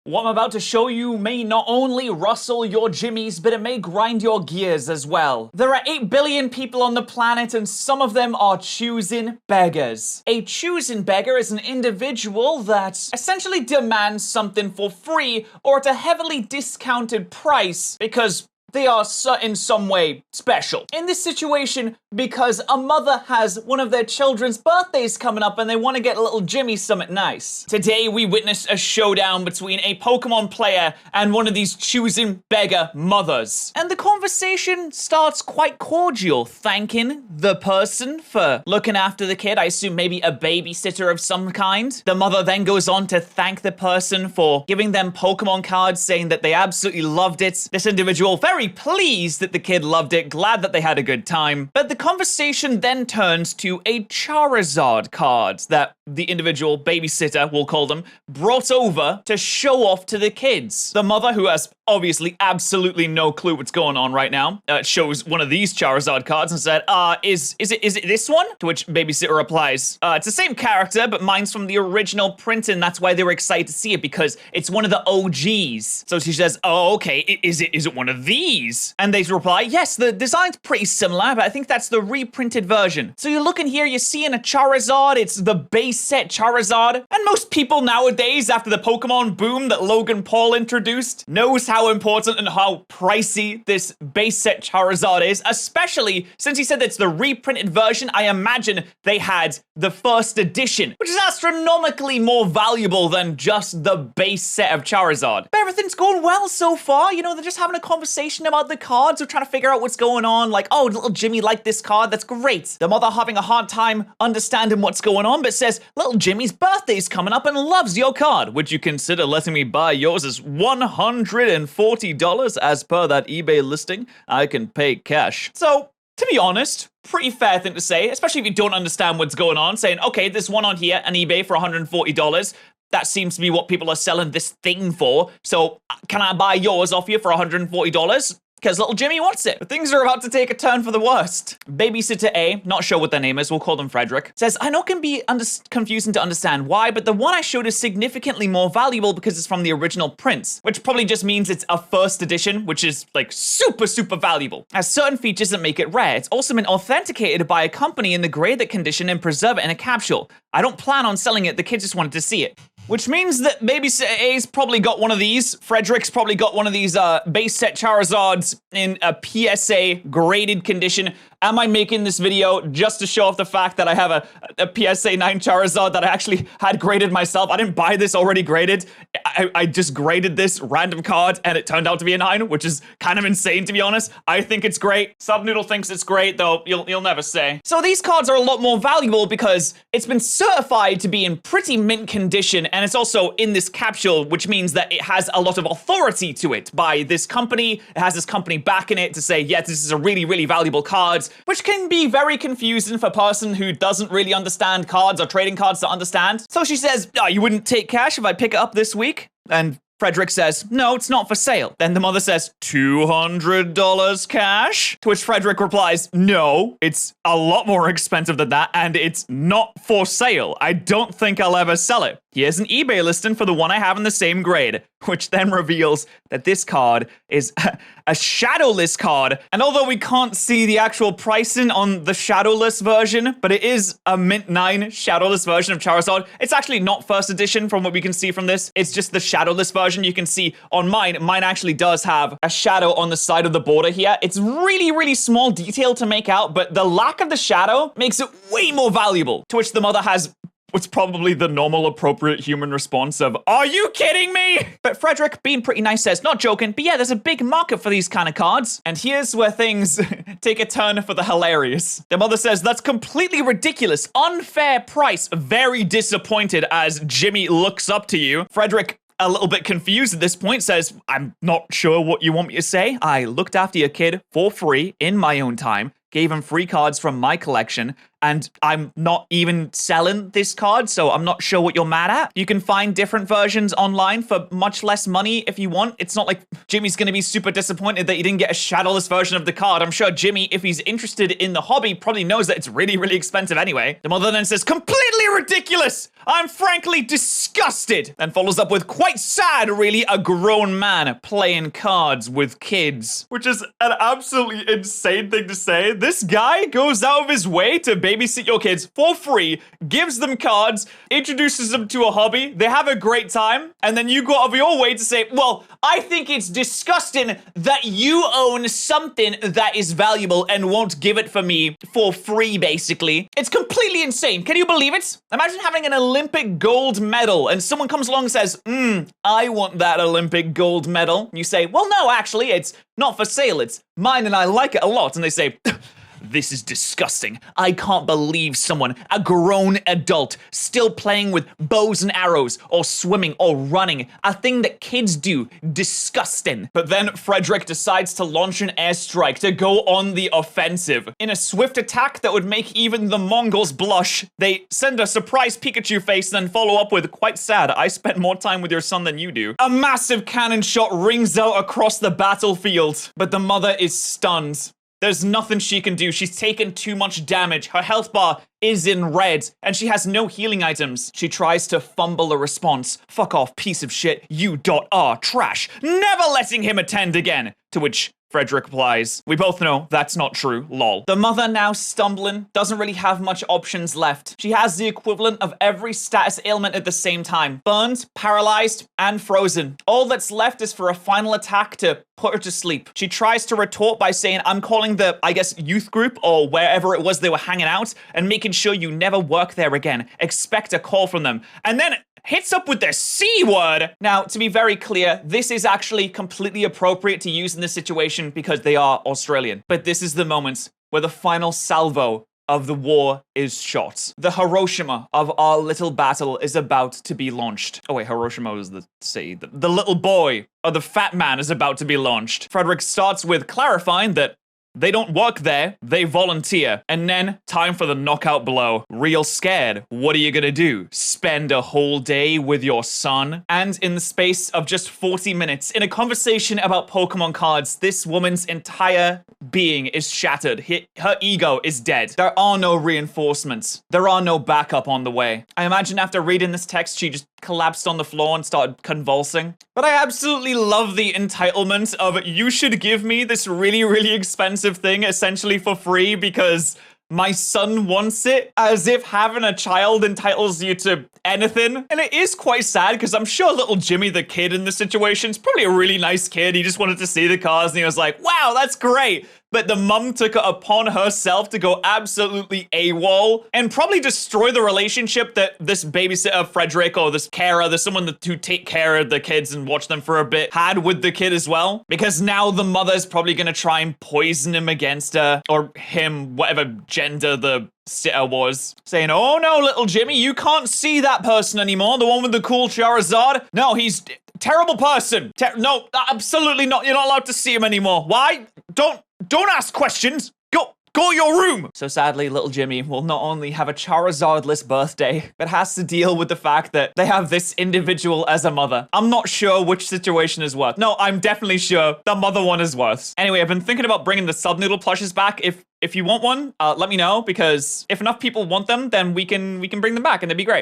What I'm about to show you may not only rustle your jimmies, but it may grind your gears as well. There are 8 billion people on the planet, and some of them are choosing beggars. A choosing beggar is an individual that essentially demands something for free or at a heavily discounted price because they are in some way special. In this situation, because a mother has one of their children's birthdays coming up and they want to get a little Jimmy something nice. Today, we witnessed a showdown between a Pokemon player and one of these choosing beggar mothers. And the conversation starts quite cordial, thanking the person for looking after the kid. I assume maybe a babysitter of some kind. The mother then goes on to thank the person for giving them Pokemon cards, saying that they absolutely loved it. This individual very pleased that the kid loved it, glad that they had a good time. But the conversation then turns to a Charizard card that the individual babysitter, we'll call them, brought over to show off to the kids. The mother, who has obviously absolutely no clue what's going on right now, shows one of these Charizard cards and said, is it this one? To which babysitter replies, it's the same character, but mine's from the original print, and that's why they were excited to see it, because it's one of the OGs. So she says, oh, okay, is it one of these? And they reply, yes, the design's pretty similar, but I think that's the reprinted version. So you're looking here, you're seeing a Charizard, it's the base set Charizard, and most people nowadays, after the Pokemon boom that Logan Paul introduced, knows how important and how pricey this base set Charizard is, especially since he said that's the reprinted version. I imagine they had the first edition, which is astronomically more valuable than just the base set of Charizard. But everything's going well so far, you know, they're just having a conversation about the cards, they're trying to figure out what's going on, like, oh, little Jimmy liked this card, that's great. The mother having a hard time understanding what's going on, but says, little Jimmy's birthday's coming up and loves your card. Would you consider letting me buy yours as $140 as per that eBay listing? I can pay cash. So, to be honest, pretty fair thing to say, especially if you don't understand what's going on, saying, okay, there's one on here on eBay for $140. That seems to be what people are selling this thing for. So can I buy yours off you for $140? Because little Jimmy wants it. But things are about to take a turn for the worst. Babysitter A, not sure what their name is, we'll call them Frederick, says, I know it can be confusing to understand why, but the one I showed is significantly more valuable because it's from the original prints, which probably just means it's a first edition, which is like super, super valuable. Has certain features that make it rare. It's also been authenticated by a company in the grade that condition and preserve it in a capsule. I don't plan on selling it, the kids just wanted to see it. Which means that Babysitter A's probably got one of these. Frederick's probably got one of these base set Charizards in a PSA graded condition. Am I making this video just to show off the fact that I have a PSA 9 Charizard that I actually had graded myself? I didn't buy this already graded. I just graded this random card and it turned out to be a 9, which is kind of insane, to be honest. I think it's great. Subnoodle thinks it's great, though you'll never say. So these cards are a lot more valuable because it's been certified to be in pretty mint condition, and it's also in this capsule, which means that it has a lot of authority to it by this company. It has this company backing it to say, yes, this is a really, really valuable card, which can be very confusing for a person who doesn't really understand cards or trading cards to understand. So she says, oh, you wouldn't take cash if I pick it up this week? And Frederick says, no, it's not for sale. Then the mother says, $200 cash? To which Frederick replies, no, it's a lot more expensive than that, and it's not for sale. I don't think I'll ever sell it. Here's an eBay listing for the one I have in the same grade, which then reveals that this card is a shadowless card. And although we can't see the actual pricing on the shadowless version, but it is a Mint 9 shadowless version of Charizard. It's actually not first edition from what we can see from this. It's just the shadowless version. You can see on mine actually does have a shadow on the side of the border here. It's really, really small detail to make out, but the lack of the shadow makes it way more valuable. To which the mother has what's probably the normal, appropriate human response of, are you kidding me? But Frederick, being pretty nice, says, not joking, but yeah, there's a big market for these kind of cards. And here's where things take a turn for the hilarious. The mother says, that's completely ridiculous, unfair price, very disappointed as Jimmy looks up to you. Frederick, a little bit confused at this point, says, I'm not sure what you want me to say. I looked after your kid for free in my own time, gave him free cards from my collection, and I'm not even selling this card, so I'm not sure what you're mad at. You can find different versions online for much less money if you want. It's not like Jimmy's gonna be super disappointed that you didn't get a shadowless version of the card. I'm sure Jimmy, if he's interested in the hobby, probably knows that it's really, really expensive anyway. The mother then says, completely ridiculous! I'm frankly disgusted! Then follows up with, quite sad, really, a grown man playing cards with kids. Which is an absolutely insane thing to say. This guy goes out of his way to babysit your kids for free, gives them cards, introduces them to a hobby, they have a great time, and then you go out of your way to say, well, I think it's disgusting that you own something that is valuable and won't give it for me for free, basically. It's completely insane. Can you believe it? Imagine having an Olympic gold medal and someone comes along and says, I want that Olympic gold medal. You say, well, no, actually, it's not for sale. It's mine and I like it a lot. And they say, this is disgusting. I can't believe someone, a grown adult, still playing with bows and arrows or swimming or running, a thing that kids do. Disgusting. But then Frederick decides to launch an airstrike to go on the offensive. In a swift attack that would make even the Mongols blush, they send a surprise Pikachu face and then follow up with, quite sad, I spent more time with your son than you do. A massive cannon shot rings out across the battlefield, but the mother is stunned. There's nothing she can do. She's taken too much damage. Her health bar is in red, and she has no healing items. She tries to fumble a response. Fuck off, piece of shit. You .r trash. Never letting him attend again. To which Frederick replies, we both know that's not true, lol. The mother, now stumbling, doesn't really have much options left. She has the equivalent of every status ailment at the same time. Burned, paralyzed, and frozen. All that's left is for a final attack to put her to sleep. She tries to retort by saying, I'm calling the, I guess, youth group or wherever it was they were hanging out and making sure you never work there again. Expect a call from them. And then hits up with the C word. Now, to be very clear, this is actually completely appropriate to use in this situation because they are Australian. But this is the moment where the final salvo of the war is shot. The Hiroshima of our little battle is about to be launched. Oh wait, Hiroshima was the city. The little boy, or the fat man, is about to be launched. Frederick starts with clarifying that they don't work there, they volunteer. And then, time for the knockout blow. Real scared. What are you gonna do? Spend a whole day with your son? And in the space of just 40 minutes, in a conversation about Pokemon cards, this woman's entire being is shattered. Her ego is dead. There are no reinforcements. There are no backup on the way. I imagine after reading this text, she just collapsed on the floor and started convulsing. But I absolutely love the entitlement of, you should give me this really, really expensive thing essentially for free because my son wants it, as if having a child entitles you to anything. And it is quite sad because I'm sure little Jimmy, the kid in the situation, is probably a really nice kid. He just wanted to see the cars and he was like, wow, that's great. But the mum took it upon herself to go absolutely AWOL and probably destroy the relationship that this babysitter, Frederick, or this carer, there's someone to take care of the kids and watch them for a bit, had with the kid as well. Because now the mother's probably gonna try and poison him against her, or him, whatever gender the sitter was, saying, oh no, little Jimmy, you can't see that person anymore, the one with the cool Charizard. No, he's terrible person. No, absolutely not. You're not allowed to see him anymore. Why? Don't ask questions. Go to your room. So sadly, little Jimmy will not only have a Charizardless birthday, but has to deal with the fact that they have this individual as a mother. I'm not sure which situation is worse. No, I'm definitely sure the mother one is worse. Anyway, I've been thinking about bringing the Subnoodle plushes back. If you want one, let me know, because if enough people want them, then we can bring them back and they'd be great.